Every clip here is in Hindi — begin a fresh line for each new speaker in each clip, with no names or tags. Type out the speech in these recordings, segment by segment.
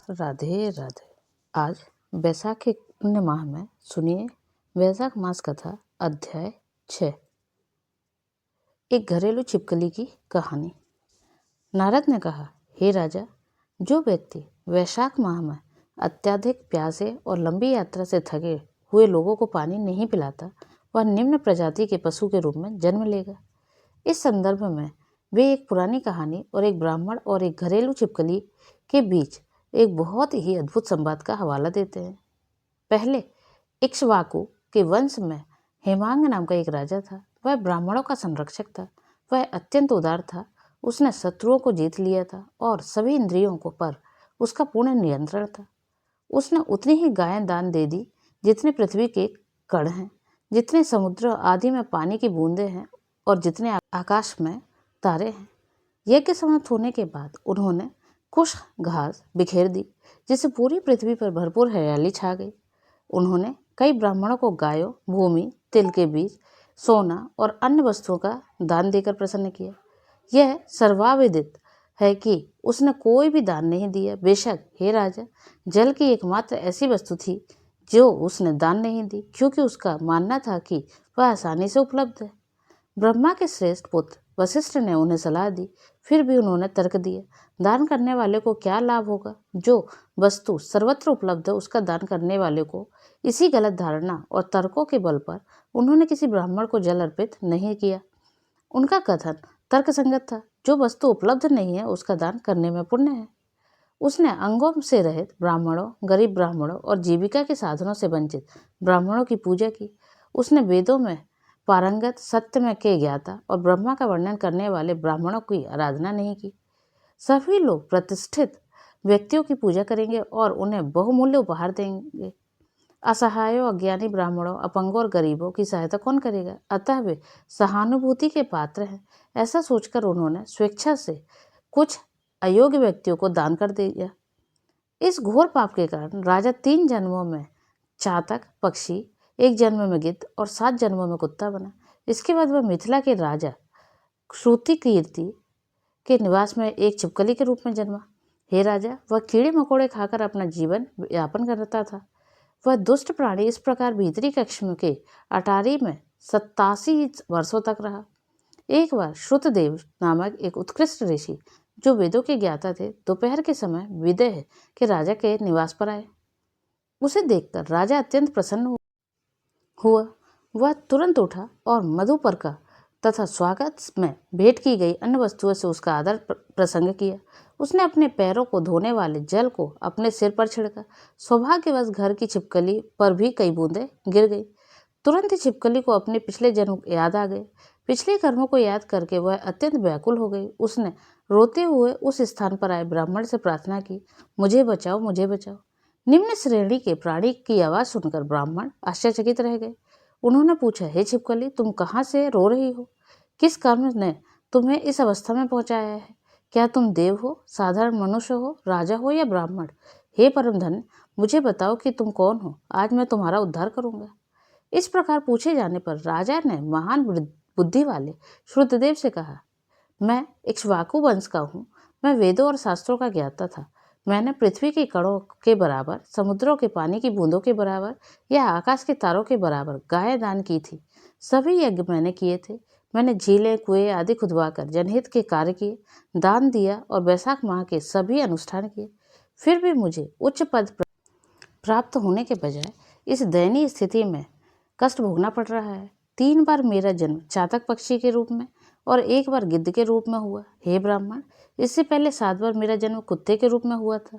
राधे राधे। आज वैसाख के पुण्य माह में सुनिए वैशाख मास कथा अध्याय 6। एक घरेलू छिपकली की कहानी। नारद ने कहा, हे राजा, जो व्यक्ति वैशाख माह में अत्यधिक प्यासे और लंबी यात्रा से थके हुए लोगों को पानी नहीं पिलाता वह निम्न प्रजाति के पशु के रूप में जन्म लेगा। इस संदर्भ में वे एक पुरानी कहानी और एक ब्राह्मण और एक घरेलू छिपकली के बीच एक बहुत ही अद्भुत संवाद का हवाला देते हैं। पहले इक्ष्वाकु के वंश में हेमांग नाम का एक राजा था। वह ब्राह्मणों का संरक्षक था। वह अत्यंत उदार था। उसने शत्रुओं को जीत लिया था और सभी इंद्रियों को पर उसका पूर्ण नियंत्रण था। उसने उतनी ही गायें दान दे दी जितने पृथ्वी के कण हैं, जितने समुद्र आदि में पानी की बूंदें हैं और जितने आकाश में तारे हैं। यज्ञ समाप्त होने के बाद उन्होंने कुछ घास बिखेर दी जिससे पूरी पृथ्वी पर भरपूर हरियाली छा गई। उन्होंने कई ब्राह्मणों को गायों, भूमि, तिल के बीज, सोना और अन्य वस्तुओं का दान देकर प्रसन्न किया। यह सर्वविदित है कि उसने कोई भी दान नहीं दिया। बेशक हे राजा, जल की एकमात्र ऐसी वस्तु थी जो उसने दान नहीं दी, क्योंकि उसका मानना था कि वह आसानी से उपलब्ध है। ब्रह्मा के श्रेष्ठ पुत्र वशिष्ठ ने उन्हें सलाह दी, फिर भी उन्होंने तर्क दिया, दान करने वाले को क्या लाभ होगा? जो वस्तु सर्वत्र उपलब्ध है उसका दान करने वाले को। इसी गलत धारणा और तर्कों के बल पर उन्होंने किसी ब्राह्मण को जल अर्पित नहीं किया। उनका कथन तर्कसंगत था। जो वस्तु उपलब्ध नहीं है उसका दान करने में पुण्य है। उसने अंगों से रहित ब्राह्मणों, गरीब ब्राह्मणों और जीविका के साधनों से वंचित ब्राह्मणों की पूजा की। उसने वेदों में पारंगत, सत्य में के ज्ञाता और ब्रह्मा का वर्णन करने वाले ब्राह्मणों की आराधना नहीं की। सभी लोग प्रतिष्ठित व्यक्तियों की पूजा करेंगे और उन्हें बहुमूल्य उपहार देंगे। असहायों, अज्ञानी ब्राह्मणों, अपंगों और गरीबों की सहायता कौन करेगा? अतः वे सहानुभूति के पात्र हैं। ऐसा सोचकर उन्होंने स्वेच्छा से कुछ अयोग्य व्यक्तियों को दान कर दिया। इस घोर पाप के कारण राजा 3 जन्मों में चातक पक्षी, 1 जन्म में गिद्ध और 7 जन्मों में कुत्ता बना। इसके बाद वह मिथिला के राजा श्रुति कीर्ति के निवास में एक छिपकली के रूप में जन्मा। हे राजा, वह कीड़े मकोड़े खाकर अपना जीवन यापन करता था। वह दुष्ट प्राणी इस प्रकार भीतरी कक्ष के अटारी में 87 वर्षों तक रहा। एक बार श्रुतदेव नामक एक उत्कृष्ट ऋषि, जो वेदों के ज्ञाता थे, दोपहर के समय विदेह के राजा के निवास पर आए। उसे देखकर राजा अत्यंत प्रसन्न हुआ। वह तुरंत उठा और मधुपर्का तथा स्वागत में भेंट की गई अन्य वस्तुओं से उसका आदर प्रसंग किया। उसने अपने पैरों को धोने वाले जल को अपने सिर पर छिड़का। सौभाग्यवश घर की छिपकली पर भी कई बूंदें गिर गई। तुरंत ही छिपकली को अपने पिछले जन्म याद आ गए। पिछले कर्मों को याद करके वह अत्यंत व्याकुल हो गई। उसने रोते हुए उस स्थान पर आए ब्राह्मण से प्रार्थना की, मुझे बचाओ, मुझे बचाओ। निम्न श्रेणी के प्राणी की आवाज़ सुनकर ब्राह्मण आश्चर्यचकित रह गए। उन्होंने पूछा, हे छिपकली, तुम कहाँ से रो रही हो? किस कर्म ने तुम्हें इस अवस्था में पहुंचाया है? क्या तुम देव हो, साधारण मनुष्य हो, राजा हो या ब्राह्मण? हे परम धन्य, मुझे बताओ कि तुम कौन हो। आज मैं तुम्हारा उद्धार करूंगा। इस प्रकार पूछे जाने पर राजा ने महान बुद्धि वाले श्रुतदेव से कहा, मैं इक्ष्वाकु वंश का हूँ। मैं वेदों और शास्त्रों का ज्ञाता था। मैंने पृथ्वी के कणों के बराबर, समुद्रों के पानी की बूंदों के बराबर या आकाश के तारों के बराबर गायें दान की थी। सभी यज्ञ मैंने किए थे। मैंने झीलें, कुएं आदि खुदवाकर जनहित के कार्य किए, दान दिया और वैशाख माह के सभी अनुष्ठान किए। फिर भी मुझे उच्च पद प्राप्त होने के बजाय इस दयनीय स्थिति में कष्ट भोगना पड़ रहा है। 3 बार मेरा जन्म चातक पक्षी के रूप में और 1 बार गिद्ध के रूप में हुआ। हे ब्राह्मण, इससे पहले 7 बार मेरा जन्म कुत्ते के रूप में हुआ था।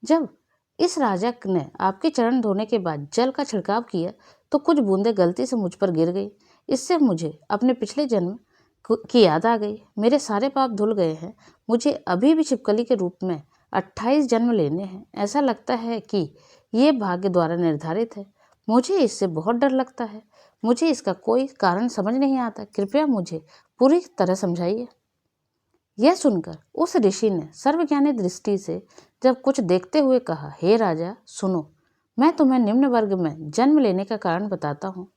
जब इस राजा ने आपके चरण धोने के बाद जल का छिड़काव किया तो कुछ बूंदें गलती से मुझ पर गिर गई। इससे मुझे अपने पिछले जन्म की याद आ गई। मेरे सारे पाप धुल गए हैं। मुझे अभी भी छिपकली के रूप में 28 जन्म लेने हैं। ऐसा लगता है कि ये भाग्य द्वारा निर्धारित है। मुझे इससे बहुत डर लगता है। मुझे इसका कोई कारण समझ नहीं आता। कृपया मुझे पूरी तरह समझाइए। यह सुनकर उस ऋषि ने सर्वज्ञानी दृष्टि से जब कुछ देखते हुए कहा, हे राजा, सुनो, मैं तुम्हें निम्न वर्ग में जन्म लेने का कारण बताता हूँ।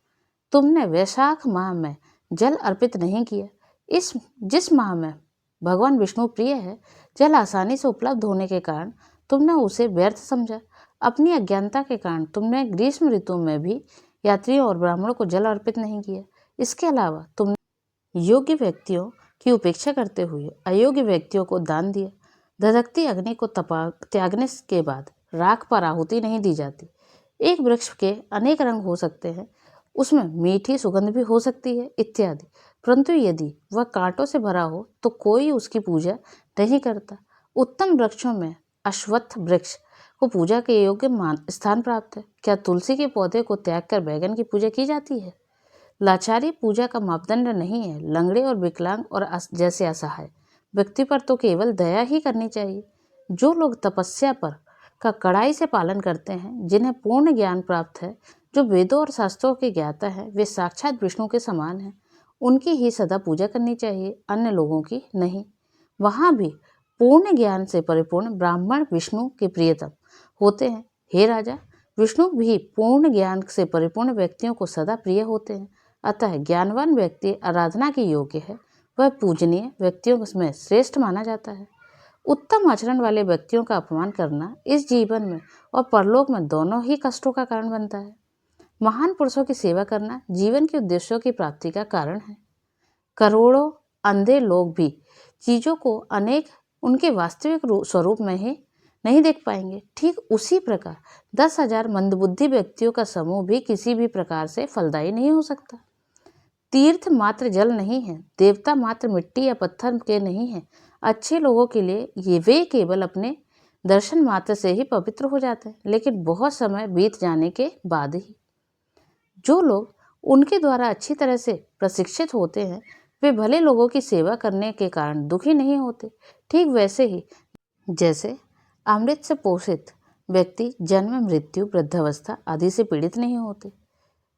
तुमने वैशाख माह में जल अर्पित नहीं किया। जिस माह में भगवान विष्णु प्रिय है, जल आसानी से उपलब्ध होने के कारण तुमने उसे व्यर्थ समझा। अपनी अज्ञानता के कारण तुमने ग्रीष्म ऋतु में भी यात्रियों और ब्राह्मणों को जल अर्पित नहीं किया। इसके अलावा तुमने योग्य व्यक्तियों की उपेक्षा करते हुए अयोग्य व्यक्तियों को दान दिया। धधकती अग्नि को त्यागने के बाद राख पर आहुति नहीं दी जाती। एक वृक्ष के अनेक रंग हो सकते हैं, उसमें मीठी सुगंध भी हो सकती है इत्यादि, परंतु यदि वह कांटों से भरा हो तो कोई उसकी पूजा नहीं करता। उत्तम वृक्षों में अश्वत्थ वृक्ष को पूजा के योग्य स्थान प्राप्त है। क्या तुलसी के पौधे को त्याग कर बैगन की पूजा की जाती है? लाचारी पूजा का मापदंड नहीं है। लंगड़े और विकलांग और जैसे असहाय व्यक्ति पर तो केवल दया ही करनी चाहिए। जो लोग तपस्या पर का कड़ाई से पालन करते हैं, जिन्हें पूर्ण ज्ञान प्राप्त है, जो वेदों और शास्त्रों के ज्ञाता है, वे साक्षात विष्णु के समान हैं। उनकी ही सदा पूजा करनी चाहिए, अन्य लोगों की नहीं। वहाँ भी पूर्ण ज्ञान से परिपूर्ण ब्राह्मण विष्णु के प्रियतम होते हैं। हे राजा, विष्णु भी पूर्ण ज्ञान से परिपूर्ण व्यक्तियों को सदा प्रिय होते हैं। अतः ज्ञानवान व्यक्ति आराधना के योग्य है, वह पूजनीय व्यक्तियों में श्रेष्ठ माना जाता है। उत्तम आचरण वाले व्यक्तियों का अपमान करना इस जीवन में और परलोक में दोनों ही कष्टों का कारण बनता है। महान पुरुषों की सेवा करना जीवन के उद्देश्यों की प्राप्ति का कारण है। करोड़ों अंधे लोग भी चीजों को अनेक उनके वास्तविक स्वरूप में ही नहीं देख पाएंगे। ठीक उसी प्रकार 10,000 मंदबुद्धि व्यक्तियों का समूह भी किसी भी प्रकार से फलदायी नहीं हो सकता। तीर्थ मात्र जल नहीं है, देवता मात्र मिट्टी या पत्थर के नहीं है। अच्छे लोगों के लिए वे केवल अपने दर्शन मात्र से ही पवित्र हो जाते हैं, लेकिन बहुत समय बीत जाने के बाद ही। जो लोग उनके द्वारा अच्छी तरह से प्रशिक्षित होते हैं, वे भले लोगों की सेवा करने के कारण दुखी नहीं होते। ठीक वैसे ही जैसे अमृत से पोषित व्यक्ति जन्म, मृत्यु, वृद्धावस्था आदि से पीड़ित नहीं होते।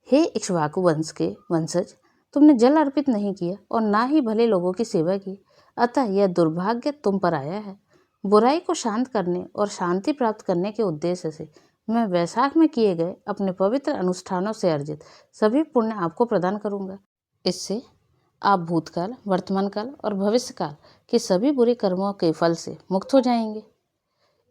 हे इक्ष्वाकु वंश के वंशज, तुमने जल अर्पित नहीं किया और ना ही भले लोगों की सेवा की, अतः यह दुर्भाग्य तुम पर आया है। बुराई को शांत करने और शांति प्राप्त करने के उद्देश्य से मैं वैशाख में किए गए अपने पवित्र अनुष्ठानों से अर्जित सभी पुण्य आपको प्रदान करूंगा। इससे आप भूतकाल, वर्तमान काल और भविष्यकाल के सभी बुरे कर्मों के फल से मुक्त हो जाएंगे।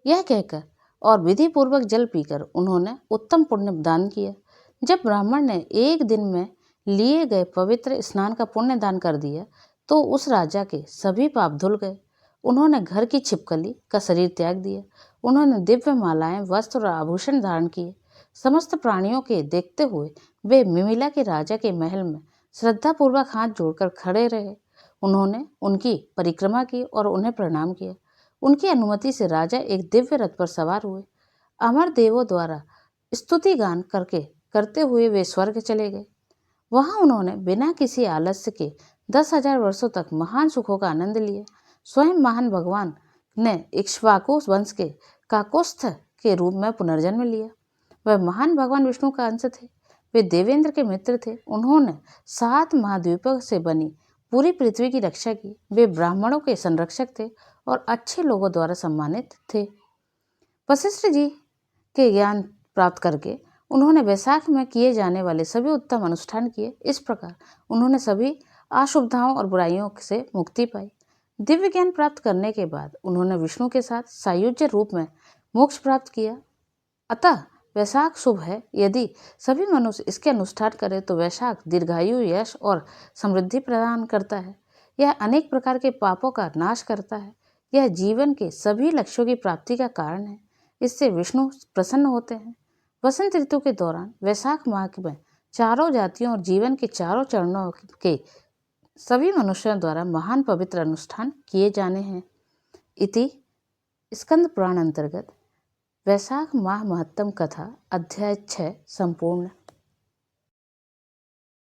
यह कहकर और विधि पूर्वक जल पीकर उन्होंने उत्तम पुण्य दान किया। जब ब्राह्मण ने एक दिन में लिए गए पवित्र स्नान का पुण्य दान कर दिया तो उस राजा के सभी पाप धुल गए। उन्होंने घर की छिपकली का शरीर त्याग दिया। उन्होंने दिव्य मालाएं, वस्त्र और आभूषण धारण किए। समस्त प्राणियों के देखते हुए वे मिमिला के राजा के महल में श्रद्धापूर्वक हाथ जोड़कर खड़े रहे। उन्होंने उनकी परिक्रमा की और उन्हें प्रणाम किया। उनकी अनुमति से राजा एक दिव्य रथ पर सवार हुए। अमर देवों द्वारा स्तुति गान करते हुए वे स्वर्ग चले गए। वहां उन्होंने बिना किसी आलस्य के 10,000 वर्षों तक महान सुखों का आनंद लिया। स्वयं महान भगवान ने इक्ष्वाकु वंश के काकोस्थ के रूप में पुनर्जन्म लिया। वह महान भगवान विष्णु का अंश थे। वे देवेंद्र के मित्र थे। उन्होंने 7 महाद्वीपों से बनी पूरी पृथ्वी की रक्षा की। वे ब्राह्मणों के संरक्षक थे और अच्छे लोगों द्वारा सम्मानित थे। वशिष्ठ जी के ज्ञान प्राप्त करके उन्होंने वैशाख में किए जाने वाले सभी उत्तम अनुष्ठान किए। इस प्रकार उन्होंने सभी अशुभताओं और बुराइयों से मुक्ति पाई। दिव्य ज्ञान प्राप्त करने के बाद उन्होंने विष्णु के साथ सायुज्य रूप में मोक्ष प्राप्त किया। अतः वैशाख शुभ है। यदि सभी मनुष्य इसके अनुष्ठान करें तो वैशाख दीर्घायु, यश और समृद्धि प्रदान करता है। यह अनेक प्रकार के पापों का नाश करता है। यह जीवन के सभी लक्ष्यों की प्राप्ति का कारण है। इससे विष्णु प्रसन्न होते हैं। वसंत ऋतु के दौरान वैशाख माह में चारों जातियों और जीवन के चारों चरणों के सभी मनुष्यों द्वारा महान पवित्र अनुष्ठान किए जाने हैं। इति स्कंद पुराण अंतर्गत वैशाख माह महत्तम कथा अध्याय 6 संपूर्ण।